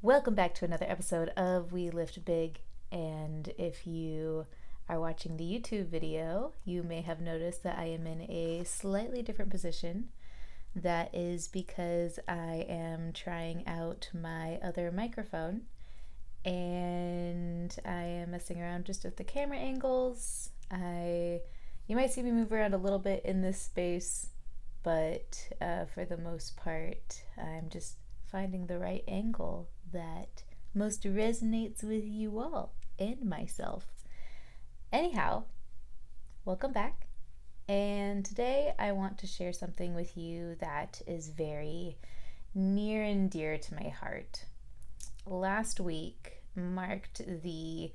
Welcome back to another episode of We Lift Big. And if you are watching the YouTube video, you may have noticed that I am in a slightly different position. That is because I am trying out my other microphone and I am messing around just with the camera angles. You might see me move around a little bit in this space, but for the most part, I'm just finding the right angle that most resonates with you all and myself. Anyhow, welcome back. And today I want to share something with you that is very near and dear to my heart. Last week marked the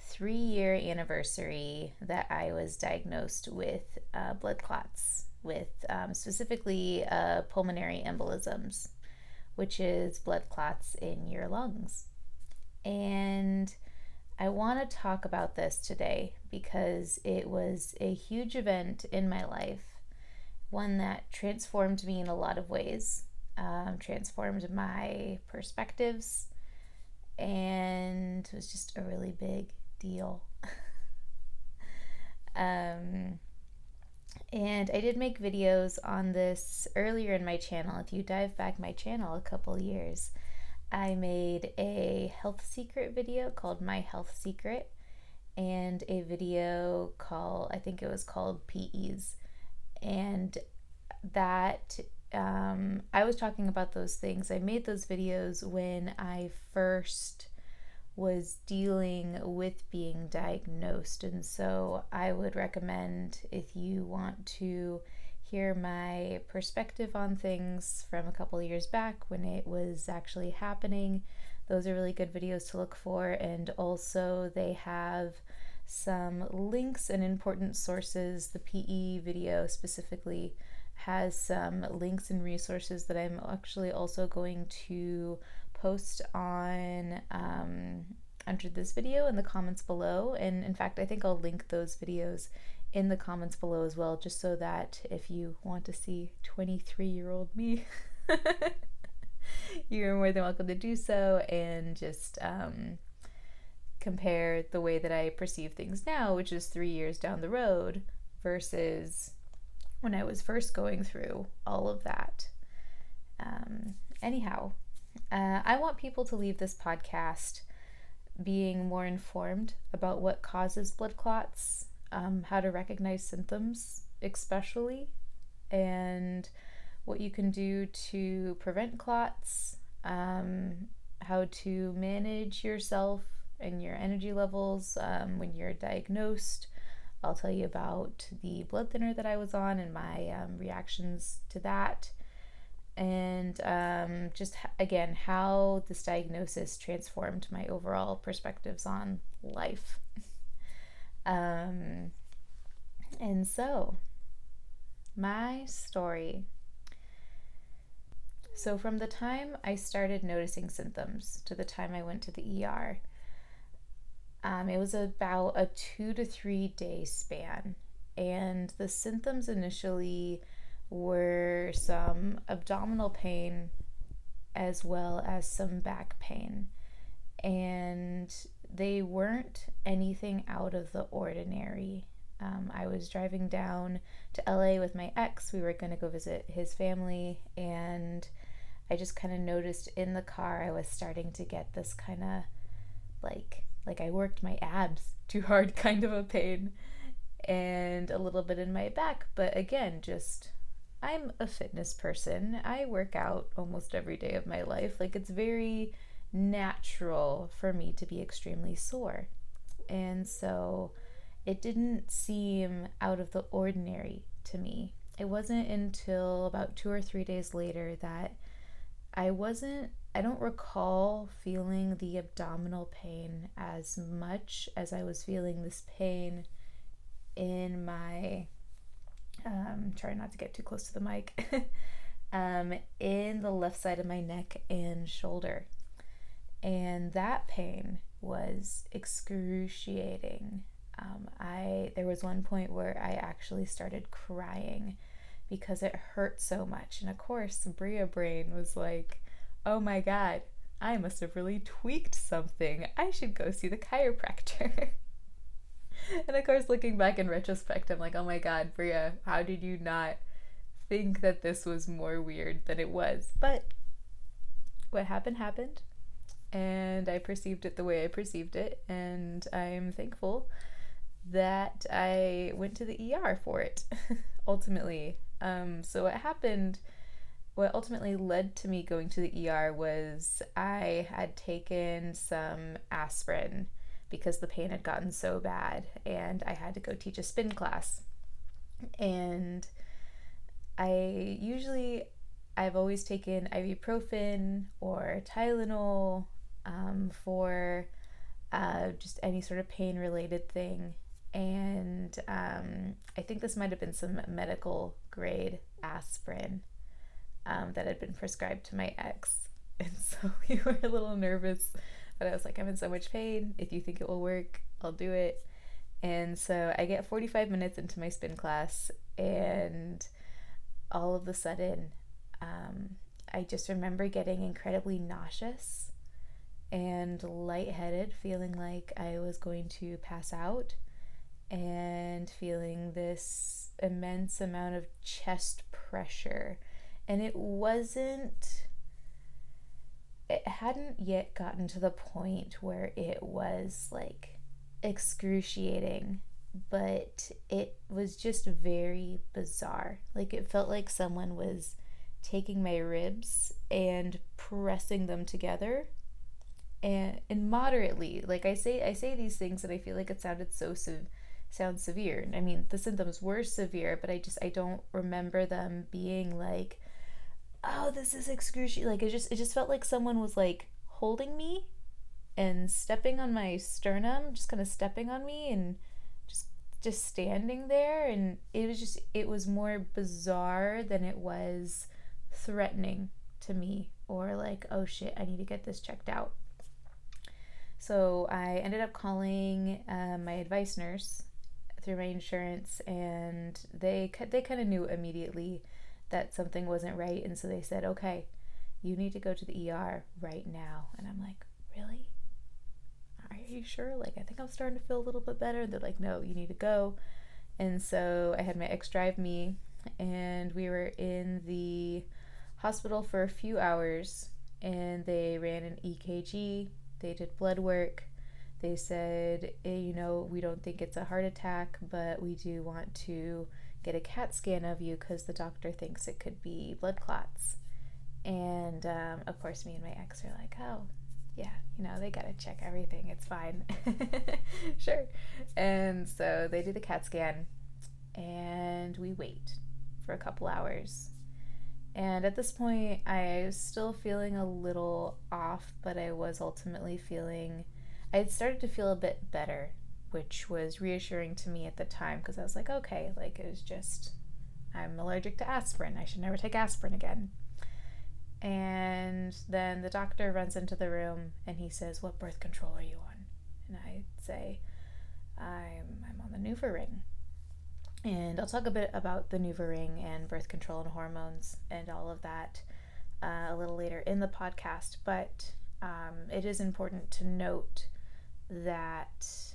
3-year anniversary that I was diagnosed with blood clots, with specifically pulmonary embolisms, which is blood clots in your lungs. And I want to talk about this today because it was a huge event in my life, one that transformed me in a lot of ways, transformed my perspectives, and was just a really big deal. And I did make videos on this earlier in my channel. If you dive back my channel a couple years, I made a health secret video called My Health Secret and a video called, I think it was called PEs. And that I was talking about those things. I made those videos when I first was dealing with being diagnosed, and so I would recommend, if you want to hear my perspective on things from a couple years back when it was actually happening, those are really good videos to look for. And also they have some links and important sources. The PE video specifically has some links and resources that I'm actually also going to post on under this video in the comments below. And in fact, I think I'll link those videos in the comments below as well, just so that if you want to see 23-year-old me, you're more than welcome to do so, and just compare the way that I perceive things now, which is 3 years down the road, versus when I was first going through all of that. Anyhow, I want people to leave this podcast being more informed about what causes blood clots, how to recognize symptoms especially, and what you can do to prevent clots, how to manage yourself and your energy levels when you're diagnosed. I'll tell you about the blood thinner that I was on and my reactions to that. And just again, how this diagnosis transformed my overall perspectives on life. And so, my story. So from the time I started noticing symptoms to the time I went to the ER, it was about a 2 to 3 day span. And the symptoms initially were some abdominal pain as well as some back pain. And they weren't anything out of the ordinary. I was driving down to LA with my ex. We were going to go visit his family, and I just kind of noticed in the car I was starting to get this kind of like I worked my abs too hard kind of a pain, and a little bit in my back. But again, just, I'm a fitness person. I work out almost every day of my life. Like, it's very natural for me to be extremely sore. And so it didn't seem out of the ordinary to me. It wasn't until about 2 or 3 days later that I don't recall feeling the abdominal pain as much as I was feeling this pain in my, try not to get too close to the mic, in the left side of my neck and shoulder. And that pain was excruciating. There was one point where I actually started crying because it hurt so much. And of course, Bria brain was like, oh my God, I must have really tweaked something. I should go see the chiropractor. And of course, looking back in retrospect, I'm like, oh my God, Bria, how did you not think that this was more weird than it was? But what happened happened, and I perceived it the way I perceived it, and I'm thankful that I went to the ER for it ultimately. So what ultimately led to me going to the ER was I had taken some aspirin because the pain had gotten so bad, and I had to go teach a spin class. And I've always taken ibuprofen or Tylenol for just any sort of pain related thing. And I think this might have been some medical grade aspirin that had been prescribed to my ex. And so we were a little nervous, but I was like, I'm in so much pain. If you think it will work, I'll do it. And so I get 45 minutes into my spin class, and all of a sudden, I just remember getting incredibly nauseous and lightheaded, feeling like I was going to pass out, and feeling this immense amount of chest pressure. And it hadn't yet gotten to the point where it was like excruciating, but it was just very bizarre. Like it felt like someone was taking my ribs and pressing them together, and moderately. Like I say these things and I feel like it sounds severe. I mean, the symptoms were severe, but I don't remember them being like, oh, this is excruciating. Like it just felt like someone was like holding me and stepping on my sternum, just kind of stepping on me, and just standing there. And it was more bizarre than it was threatening to me, or like, oh shit, I need to get this checked out. So I ended up calling my advice nurse through my insurance, and they kind of knew immediately that something wasn't right, and so they said, okay, you need to go to the ER right now. And I'm like, really? Are you sure? Like, I think I'm starting to feel a little bit better. They're like, no, you need to go. And so I had my ex drive me, and we were in the hospital for a few hours, and they ran an EKG, they did blood work. They said, we don't think it's a heart attack, but we do want to get a CAT scan of you because the doctor thinks it could be blood clots. And of course, me and my ex are like, oh, yeah, they gotta check everything. It's fine. Sure. And so they do the CAT scan, and we wait for a couple hours. And at this point, I was still feeling a little off, but I had started to feel a bit better, which was reassuring to me at the time, because I was like, okay, like it was just, I'm allergic to aspirin. I should never take aspirin again. And then the doctor runs into the room and he says, what birth control are you on? And I say, I'm on the NuvaRing. And I'll talk a bit about the NuvaRing and birth control and hormones and all of that a little later in the podcast. But it is important to note that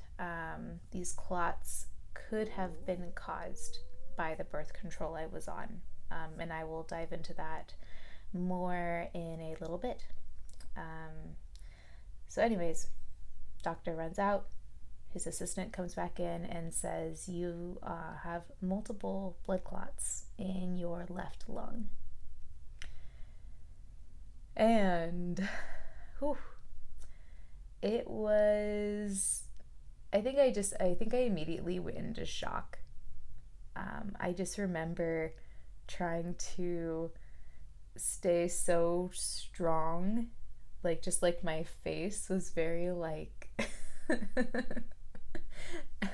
these clots could have been caused by the birth control I was on. And I will dive into that more in a little bit. So anyways, doctor runs out. His assistant comes back in and says, you have multiple blood clots in your left lung. And it was, I think I immediately went into shock. I just remember trying to stay so strong, like just like my face was very like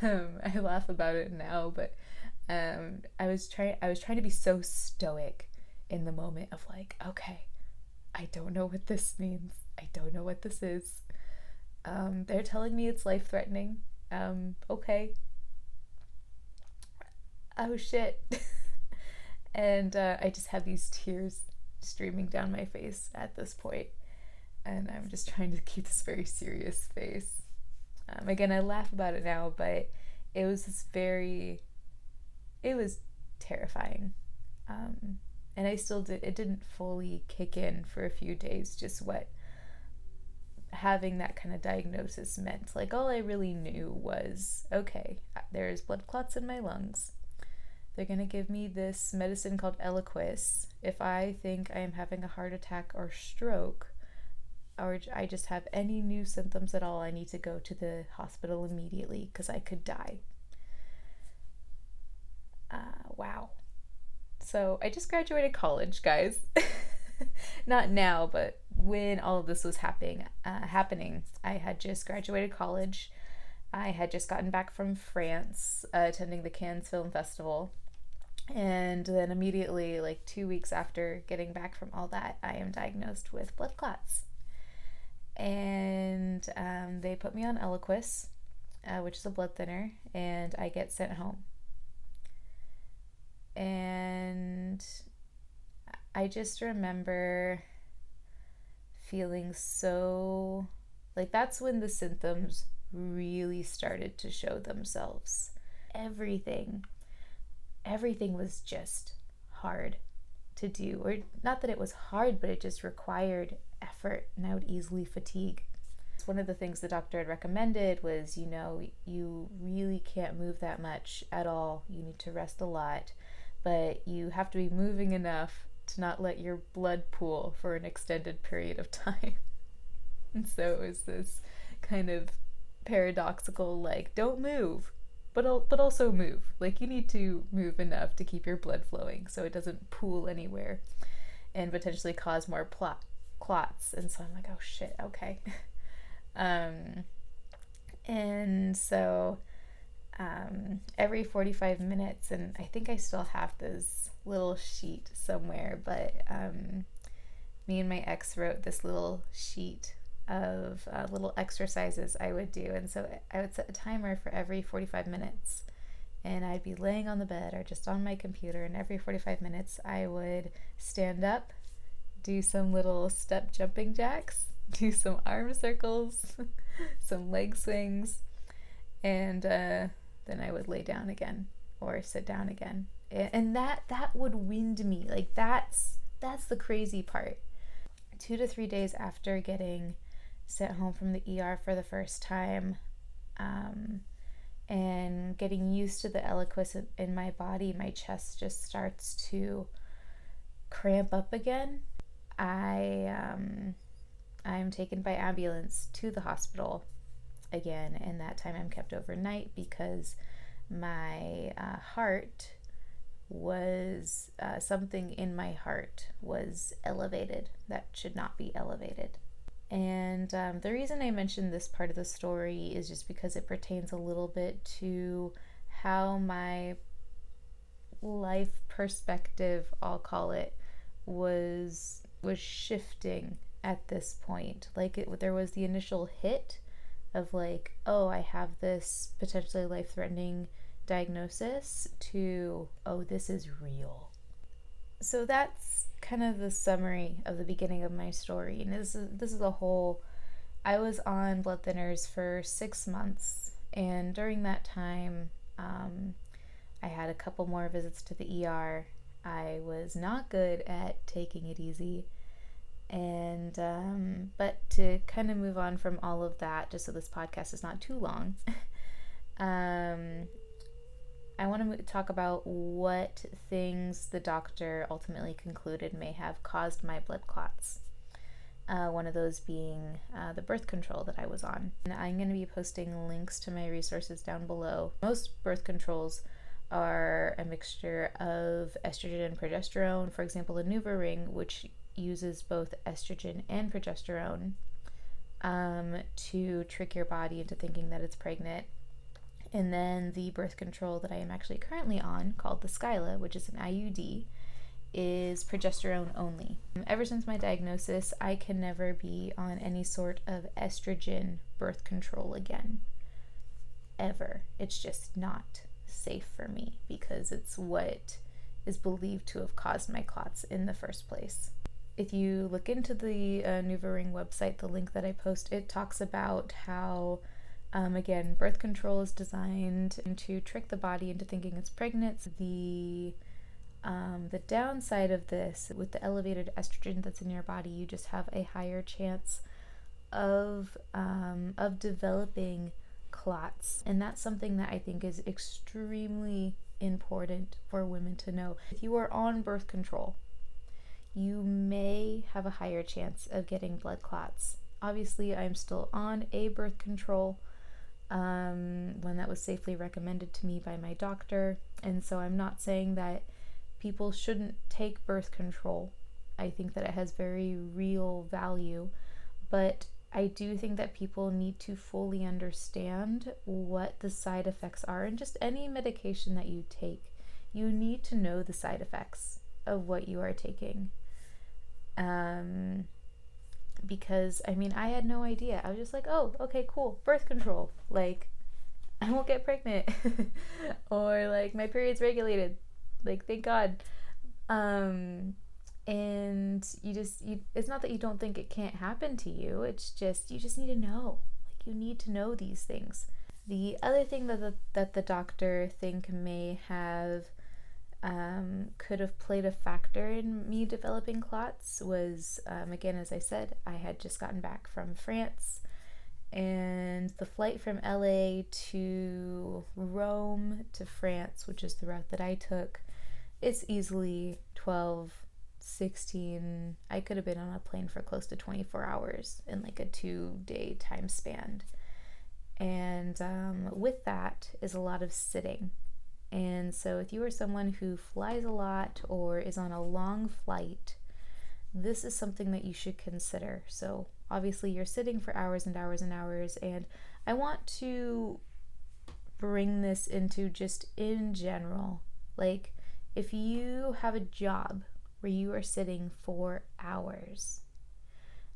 I laugh about it now, but I was trying to be so stoic in the moment of like, okay, I don't know what this means, I don't know what this is, they're telling me it's life-threatening, okay, oh shit. And I just had these tears streaming down my face at this point. and I'm just trying to keep this very serious face. Again, I laugh about it now, but it was it was terrifying. And it didn't fully kick in for a few days, just what having that kind of diagnosis meant. Like, all I really knew was, okay, there's blood clots in my lungs. They're going to give me this medicine called Eliquis. If I think I am having a heart attack or stroke, or I just have any new symptoms at all, I need to go to the hospital immediately because I could die. Wow. So I just graduated college, guys. Not now, but when all of this was happening, I had just graduated college. I had just gotten back from France, attending the Cannes Film Festival. And then immediately, like 2 weeks after getting back from all that, I am diagnosed with blood clots. And they put me on Eliquis, which is a blood thinner, and I get sent home. And I just remember feeling so, like, that's when the symptoms really started to show themselves. Everything was just hard to do. Or not that it was hard, but it just required effort, and I would easily fatigue. One of the things the doctor had recommended was, you really can't move that much at all. You need to rest a lot, but you have to be moving enough to not let your blood pool for an extended period of time. And so it was this kind of paradoxical, like, don't move, but also move. Like, you need to move enough to keep your blood flowing so it doesn't pool anywhere and potentially cause more clots. And so I'm like, oh shit, okay. And so every 45 minutes, and I think I still have this little sheet somewhere, but me and my ex wrote this little sheet of little exercises I would do. And so I would set a timer for every 45 minutes, and I'd be laying on the bed or just on my computer, and every 45 minutes I would stand up, do some little step jumping jacks, do some arm circles, some leg swings, and then I would lay down again or sit down again. And that would wind me. Like, that's the crazy part. 2 to 3 days after getting sent home from the ER for the first time, and getting used to the Eliquis in my body, my chest just starts to cramp up again. I'm taken by ambulance to the hospital again, and that time I'm kept overnight because my heart was, something in my heart was elevated that should not be elevated. And the reason I mentioned this part of the story is just because it pertains a little bit to how my life perspective, I'll call it, was shifting at this point. Like, there was the initial hit of like, oh, I have this potentially life-threatening diagnosis, to, oh, this is real. So that's kind of the summary of the beginning of my story. And this is a whole, I was on blood thinners for 6 months, and during that time, I had a couple more visits to the ER. I was not good at taking it easy. And but to kind of move on from all of that, just so this podcast is not too long, I want to talk about what things the doctor ultimately concluded may have caused my blood clots. One of those being the birth control that I was on. And I'm going to be posting links to my resources down below. Most birth controls are a mixture of estrogen and progesterone. For example, the NuvaRing, which uses both estrogen and progesterone to trick your body into thinking that it's pregnant. And then the birth control that I am actually currently on, called the Skyla, which is an IUD, is progesterone only. Ever since my diagnosis, I can never be on any sort of estrogen birth control again. Ever. It's just not safe for me because it's what is believed to have caused my clots in the first place. if you look into the NuvaRing website, the link that I post, it talks about how, again, birth control is designed to trick the body into thinking it's pregnant. The downside of this, with the elevated estrogen that's in your body, you just have a higher chance of developing clots, and that's something that I think is extremely important for women to know. If you are on birth control, you may have a higher chance of getting blood clots. Obviously, I'm still on a birth control, one that was safely recommended to me by my doctor, and so I'm not saying that people shouldn't take birth control. I think that it has very real value, but I do think that people need to fully understand what the side effects are. And just any medication that you take, you need to know the side effects of what you are taking. Because, I mean, I had no idea. I was just like, oh, okay, cool, birth control. Like, I won't get pregnant. Or, like, my period's regulated. Like, thank God. And it's not that you don't think it can't happen to you, it's just you just need to know. Like, you need to know these things. The other thing that the doctor think may have could have played a factor in me developing clots was, again, as I said, I had just gotten back from France, and the flight from LA to Rome to France, which is the route that I took, it's easily 12, 16, I could have been on a plane for close to 24 hours in like a 2-day time span. And with that is a lot of sitting. And so if you are someone who flies a lot or is on a long flight, this is something that you should consider. So obviously you're sitting for hours and hours and hours, and I want to bring this into just in general. Like, if you have a job where you are sitting for hours,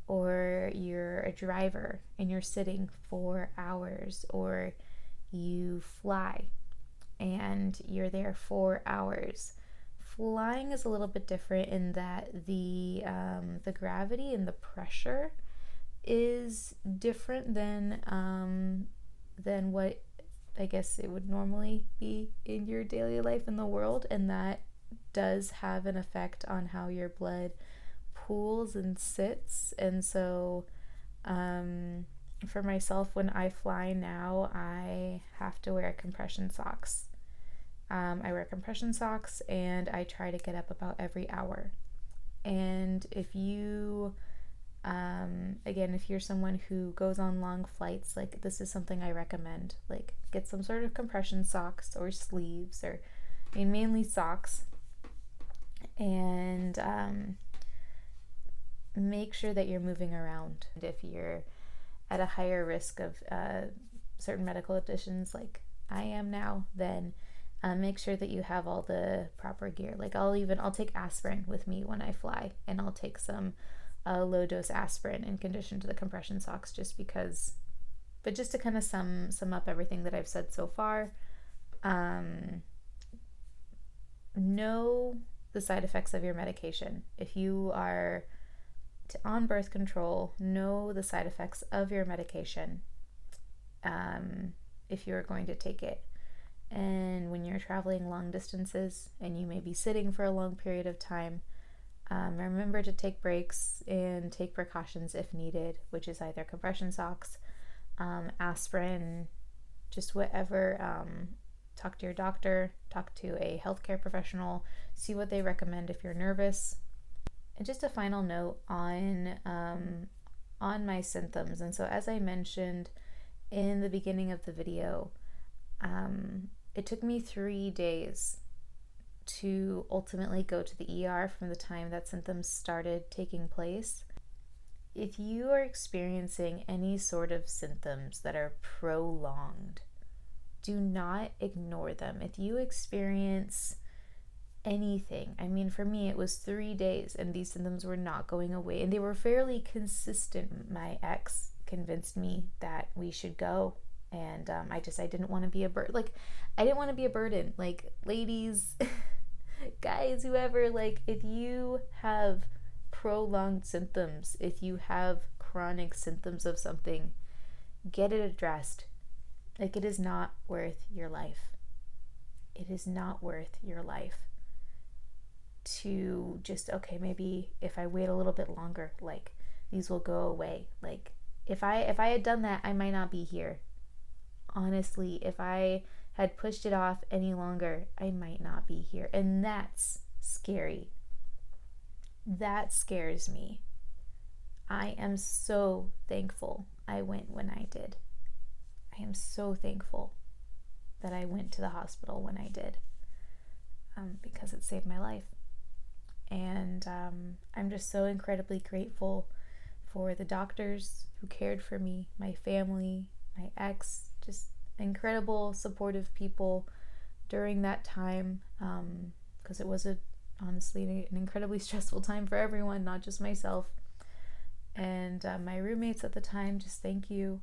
or you're a driver and you're sitting for hours, or you fly and you're there for hours, flying is a little bit different in that the gravity and the pressure is different than what I guess it would normally be in your daily life in the world, and that does have an effect on how your blood pools and sits. And so for myself, when I fly now, I have to wear compression socks. I wear compression socks, and I try to get up about every hour. And if you again, if you're someone who goes on long flights, like, this is something I recommend. Like, get some sort of compression socks or sleeves, or I mean mainly socks, and make sure that you're moving around. And if you're at a higher risk of certain medical conditions like I am now, then make sure that you have all the proper gear. Like, I'll take aspirin with me when I fly, and I'll take some low dose aspirin in condition to the compression socks, just because. But just to kind of sum up everything that I've said so far, know the side effects of your medication. If you are on birth control, know the side effects of your medication if you're going to take it. And when you're traveling long distances and you may be sitting for a long period of time, remember to take breaks and take precautions if needed, which is either compression socks, aspirin, just whatever. Talk to your doctor, talk to a healthcare professional, see what they recommend if you're nervous. And just a final note on my symptoms. And so, as I mentioned in the beginning of the video, it took me 3 days to ultimately go to the ER from the time that symptoms started taking place. If you are experiencing any sort of symptoms that are prolonged, do not ignore them. If you experience anything, I mean, for me, it was 3 days and these symptoms were not going away, and they were fairly consistent. My ex convinced me that we should go, and I didn't want to be a burden. Like, I didn't want to be a burden. Like, ladies, guys, whoever, like, if you have prolonged symptoms, if you have chronic symptoms of something, get it addressed. Like, it is not worth your life. It is not worth your life to just, okay, maybe if I wait a little bit longer, like, these will go away. Like, if I had done that, I might not be here. Honestly, if I had pushed it off any longer, I might not be here. And that's scary. That scares me. I am so thankful I went when I did. I am so thankful that I went to the hospital when I did, because it saved my life. And I'm just so incredibly grateful for the doctors who cared for me, my family, my ex, just incredible supportive people during that time, because it was honestly an incredibly stressful time for everyone, not just myself. And my roommates at the time, just thank you.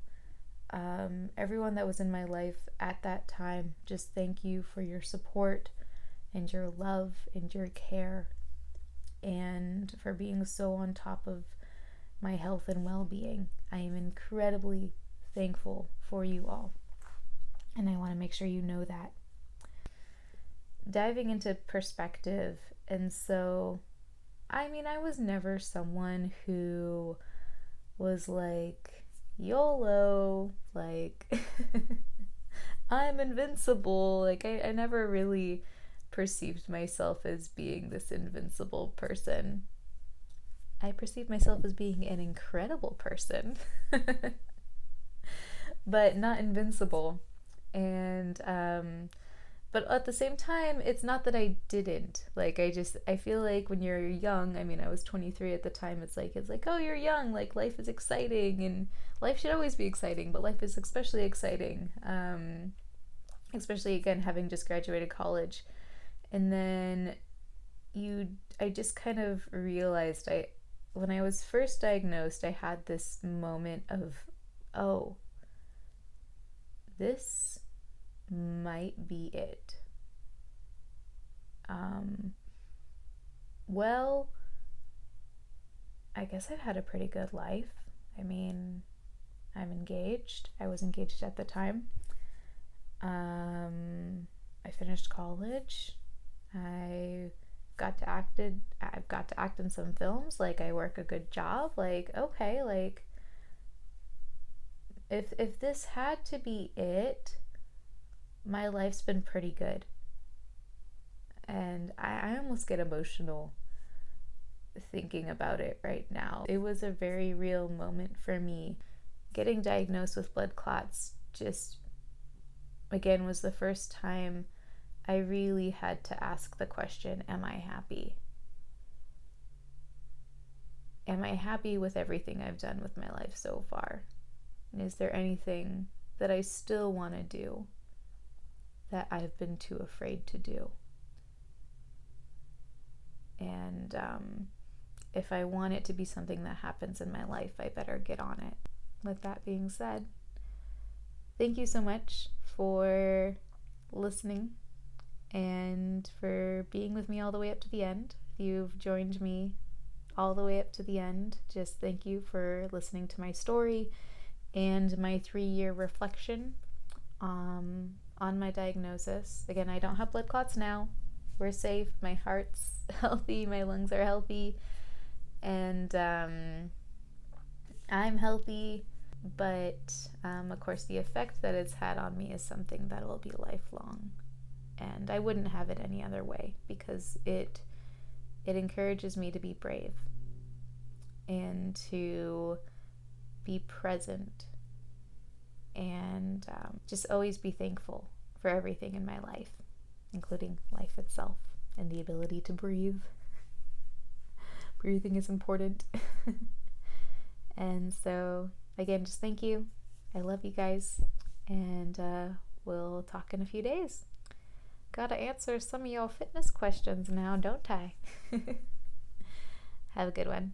Everyone that was in my life at that time, just thank you for your support and your love and your care, and for being so on top of my health and well-being. I am incredibly thankful for you all, and I want to make sure you know that. Diving into perspective, and so, I mean, I was never someone who was like, YOLO, like, I'm invincible. Like, I never really perceived myself as being this invincible person. I perceived myself as being an incredible person, but not invincible. And but at the same time, it's not that I didn't. Like, I feel like when you're young, I mean, I was 23 at the time, it's like, oh, you're young, like, life is exciting, and life should always be exciting, but life is especially exciting, especially, again, having just graduated college. And then I just kind of realized, when I was first diagnosed, I had this moment of, oh, this might be it. Well, I guess I've had a pretty good life. I mean, I'm engaged. I was engaged at the time. I finished college. I've got to act in some films. Like, I work a good job. Like, okay, like, if this had to be it, my life's been pretty good. And I almost get emotional thinking about it right now. It was a very real moment for me. Getting diagnosed with blood clots just, again, was the first time I really had to ask the question, am I happy? Am I happy with everything I've done with my life so far? And is there anything that I still want to do that I've been too afraid to do? And if I want it to be something that happens in my life, I better get on it. With that being said, thank you so much for listening and for being with me all the way up to the end. If you've joined me all the way up to the end, just thank you for listening to my story and my 3-year reflection on my diagnosis. Again, I don't have blood clots now. We're safe. My heart's healthy. My lungs are healthy. And I'm healthy. But, of course, the effect that it's had on me is something that will be lifelong. And I wouldn't have it any other way, because it encourages me to be brave and to be present and just always be thankful for everything in my life, including life itself and the ability to breathe. Breathing is important. And so, again, just thank you. I love you guys, and we'll talk in a few days. Gotta answer some of y'all fitness questions now, don't I? Have a good one.